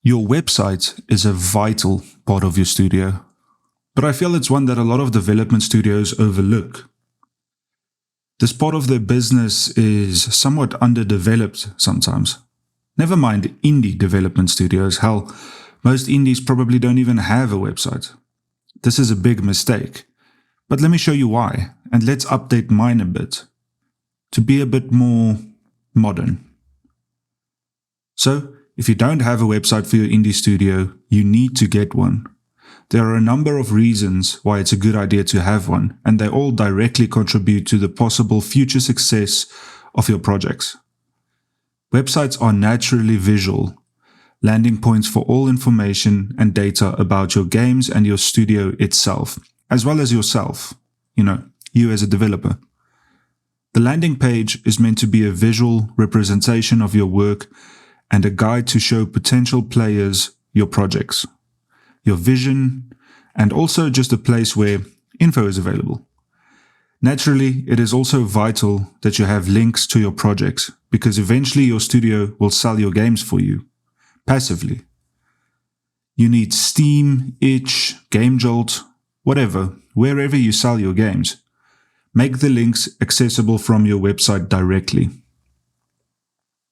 Your website is a vital part of your studio, but I feel it's one that a lot of development studios overlook. This part of their business is somewhat underdeveloped sometimes. Never mind indie development studios, hell, most indies probably don't even have a website. This is a big mistake, but let me show you why, and let's update mine a bit, to be a bit more modern. So, if you don't have a website for your indie studio, you need to get one. There are a number of reasons why it's a good idea to have one, and they all directly contribute to the possible future success of your projects. Websites are naturally visual, landing points for all information and data about your games and your studio itself, as well as yourself, you as a developer. The landing page is meant to be a visual representation of your work and a guide to show potential players your projects, your vision, and also just a place where info is available. Naturally, it is also vital that you have links to your projects, because eventually your studio will sell your games for you, passively. You need Steam, Itch, GameJolt, whatever, wherever you sell your games. Make the links accessible from your website directly.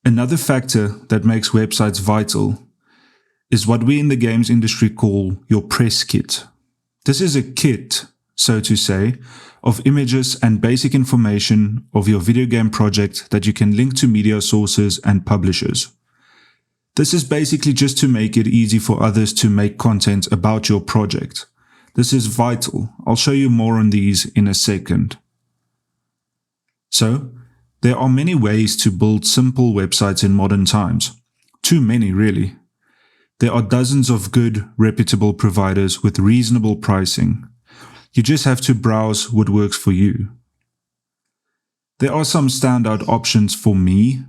Another factor that makes websites vital is what we in the games industry call your press kit. This is a kit, so to say, of images and basic information of your video game project that you can link to media sources and publishers. This is basically just to make it easy for others to make content about your project. This is vital. I'll show you more on these in a second. So, there are many ways to build simple websites in modern times. Too many, really. There are dozens of good, reputable providers with reasonable pricing. You just have to browse what works for you. There are some standout options for me.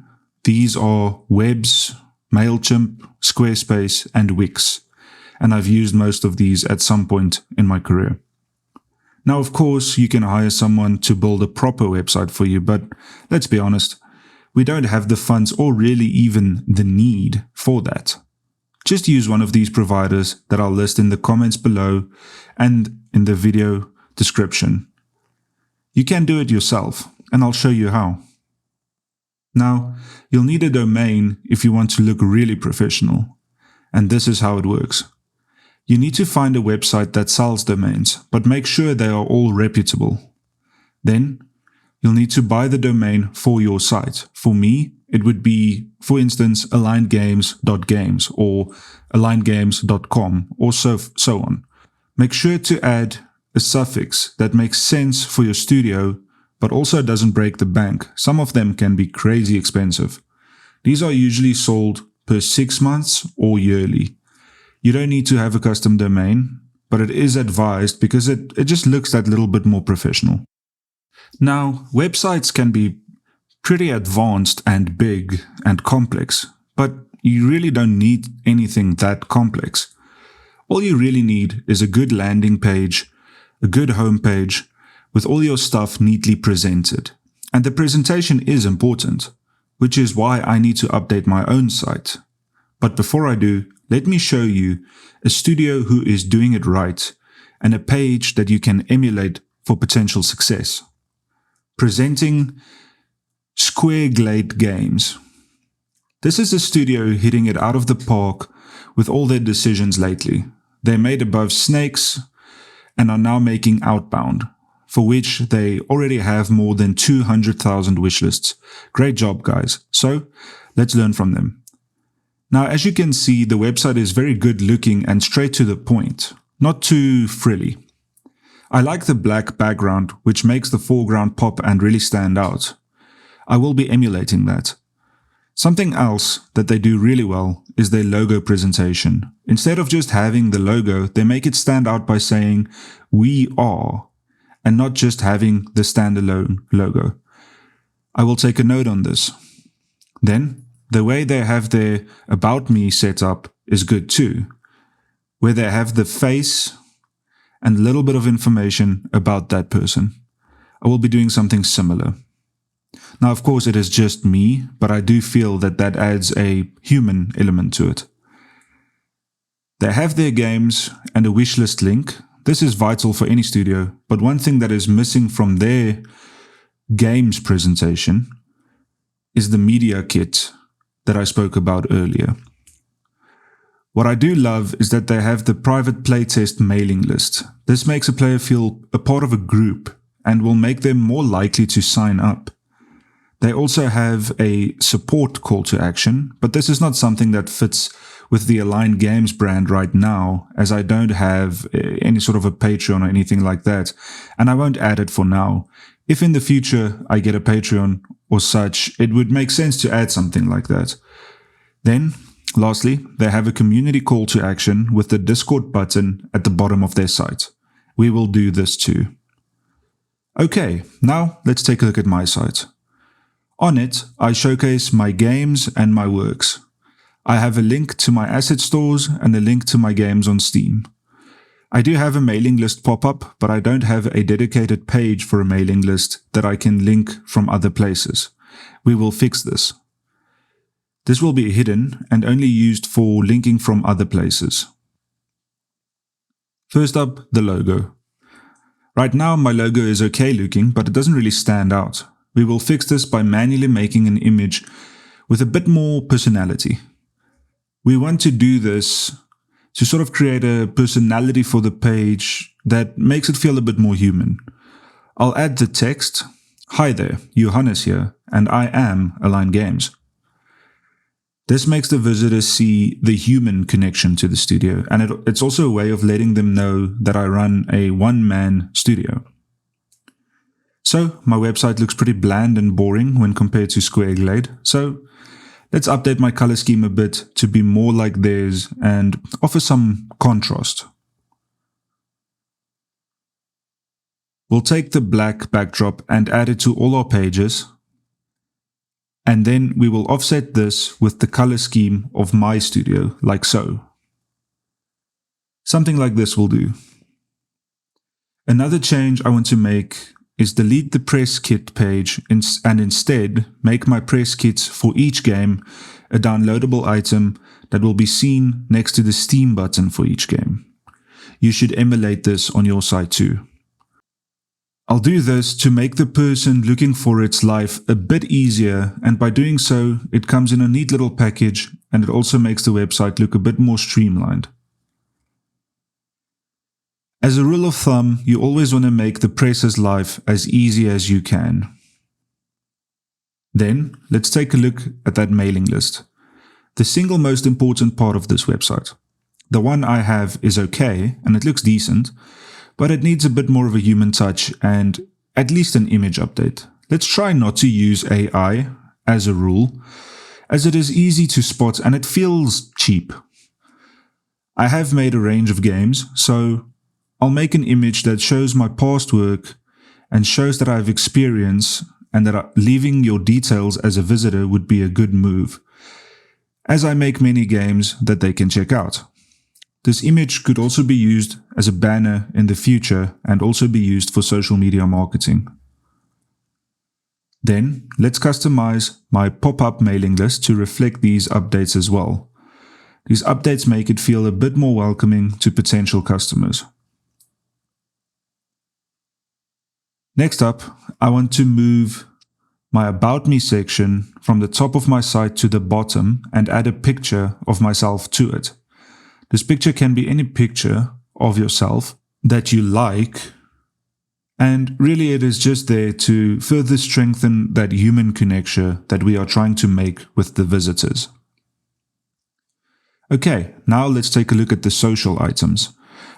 These are Webs, MailChimp, Squarespace, and Wix, and I've used most of these at some point in my career. Now, of course, you can hire someone to build a proper website for you, but let's be honest, we don't have the funds or really even the need for that. Just use one of these providers that I'll list in the comments below and in the video description. You can do it yourself, and I'll show you how. Now, you'll need a domain if you want to look really professional, and this is how it works. You need to find a website that sells domains, but make sure they are all reputable. Then, you'll need to buy the domain for your site. For me, it would be, for instance, alignedgames.games or alignedgames.com or so on. Make sure to add a suffix that makes sense for your studio, but also doesn't break the bank. Some of them can be crazy expensive. These are usually sold per 6 months or yearly. You don't need to have a custom domain, but it is advised because it just looks that little bit more professional. Now, websites can be pretty advanced and big and complex, but you really don't need anything that complex. All you really need is a good landing page, a good home page, with all your stuff neatly presented. And the presentation is important, which is why I need to update my own site. But before I do, let me show you a studio who is doing it right and a page that you can emulate for potential success. Presenting Squareglade Games. This is a studio hitting it out of the park with all their decisions lately. They made Above Snakes and are now making Outbound, for which they already have more than 200,000 wishlists. Great job, guys. So, let's learn from them. Now, as you can see, the website is very good looking and straight to the point, not too frilly. I like the black background, which makes the foreground pop and really stand out. I will be emulating that. Something else that they do really well is their logo presentation. Instead of just having the logo, they make it stand out by saying, "We are," and not just having the standalone logo. I will take a note on this. Then, the way they have their About Me set up is good too, where they have the face and a little bit of information about that person. I will be doing something similar. Now, of course, it is just me, but I do feel that adds a human element to it. They have their games and a wishlist link. This is vital for any studio, but one thing that is missing from their games presentation is the media kit that I spoke about earlier. What I do love is that they have the private playtest mailing list. This makes a player feel a part of a group and will make them more likely to sign up. They also have a support call to action, but this is not something that fits with the Align Games brand right now, as I don't have any sort of a Patreon or anything like that, and I won't add it for now. If in the future I get a Patreon or such, it would make sense to add something like that. Then, lastly, they have a community call to action with the Discord button at the bottom of their site. We will do this too. Okay, now let's take a look at my site. On it, I showcase my games and my works. I have a link to my asset stores and a link to my games on Steam. I do have a mailing list pop-up, but I don't have a dedicated page for a mailing list that I can link from other places. We will fix this. This will be hidden and only used for linking from other places. First up, the logo. Right now my logo is okay looking, but it doesn't really stand out. We will fix this by manually making an image with a bit more personality. We want to do this to sort of create a personality for the page that makes it feel a bit more human. I'll add the text, "Hi there, Johannes here, and I am Align Games." This makes the visitors see the human connection to the studio, and it's also a way of letting them know that I run a one-man studio. So, my website looks pretty bland and boring when compared to Squareglade, so let's update my color scheme a bit to be more like theirs and offer some contrast. We'll take the black backdrop and add it to all our pages, and then we will offset this with the color scheme of my studio, like so. Something like this will do. Another change I want to make is delete the press kit page and instead make my press kits for each game a downloadable item that will be seen next to the Steam button for each game. You should emulate this on your site too. I'll do this to make the person looking for its life a bit easier, and by doing so, it comes in a neat little package and it also makes the website look a bit more streamlined. As a rule of thumb, you always want to make the presser's life as easy as you can. Then, let's take a look at that mailing list. The single most important part of this website. The one I have is okay, and it looks decent, but it needs a bit more of a human touch and at least an image update. Let's try not to use AI as a rule, as it is easy to spot and it feels cheap. I have made a range of games, so I'll make an image that shows my past work and shows that I have experience and that leaving your details as a visitor would be a good move, as I make many games that they can check out. This image could also be used as a banner in the future and also be used for social media marketing. Then, let's customize my pop-up mailing list to reflect these updates as well. These updates make it feel a bit more welcoming to potential customers. Next up, I want to move my About Me section from the top of my site to the bottom and add a picture of myself to it. This picture can be any picture of yourself that you like, and really it is just there to further strengthen that human connection that we are trying to make with the visitors. Okay, now let's take a look at the social items.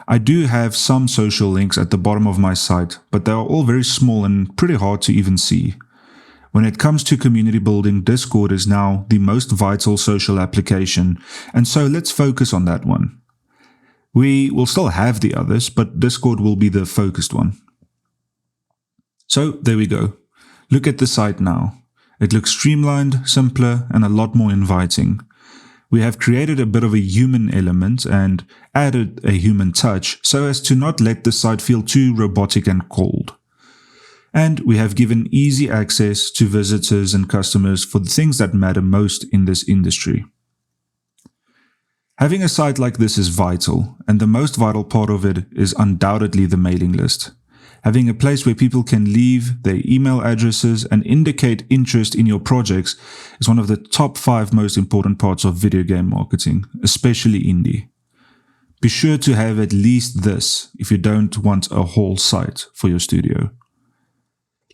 I do have some social links at the bottom of my site, but they are all very small and pretty hard to even see. When it comes to community building, Discord is now the most vital social application, and so let's focus on that one. We will still have the others, but Discord will be the focused one. So there we go. Look at the site now. It looks streamlined, simpler, and a lot more inviting. We have created a bit of a human element and added a human touch so as to not let the site feel too robotic and cold. And we have given easy access to visitors and customers for the things that matter most in this industry. Having a site like this is vital, and the most vital part of it is undoubtedly the mailing list. Having a place where people can leave their email addresses and indicate interest in your projects is one of the top 5 most important parts of video game marketing, especially indie. Be sure to have at least this if you don't want a whole site for your studio.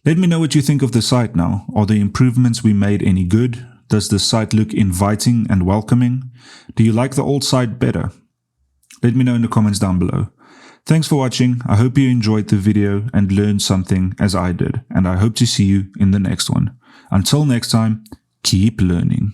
Let me know what you think of the site now. Are the improvements we made any good? Does the site look inviting and welcoming? Do you like the old site better? Let me know in the comments down below. Thanks for watching. I hope you enjoyed the video and learned something as I did, and I hope to see you in the next one. Until next time, keep learning.